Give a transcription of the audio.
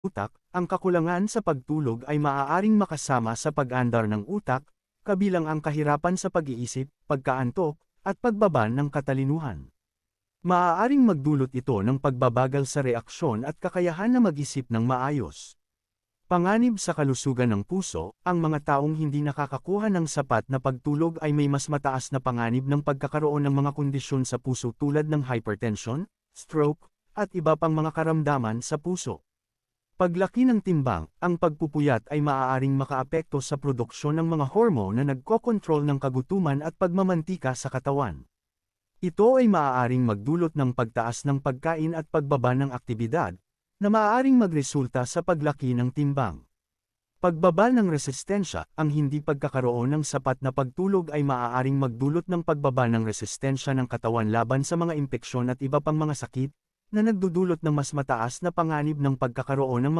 utak. Ang kakulangan sa pagtulog ay maaaring makasama sa pag-andar ng utak, kabilang ang kahirapan sa pag-iisip, pagkaantok, at pagbaba ng katalinuhan. Maaaring magdulot ito ng pagbabagal sa reaksyon at kakayahan na mag-isip ng maayos. Panganib sa kalusugan ng puso, ang mga taong hindi nakakakuha ng sapat na pagtulog ay may mas mataas na panganib ng pagkakaroon ng mga kondisyon sa puso tulad ng hypertension, stroke, at iba pang mga karamdaman sa puso. Paglaki ng timbang, ang pagpupuyat ay maaaring makaapekto sa produksyon ng mga hormone na nagkokontrol ng kagutuman at pagmamantika sa katawan. Ito ay maaaring magdulot ng pagtaas ng pagkain at pagbaba ng aktibidad, na maaaring magresulta sa paglaki ng timbang. Pagbaba ng resistensya, ang hindi pagkakaroon ng sapat na pagtulog ay maaaring magdulot ng pagbaba ng resistensya ng katawan laban sa mga impeksyon at iba pang mga sakit, na nagdudulot ng mas mataas na panganib ng pagkakaroon ng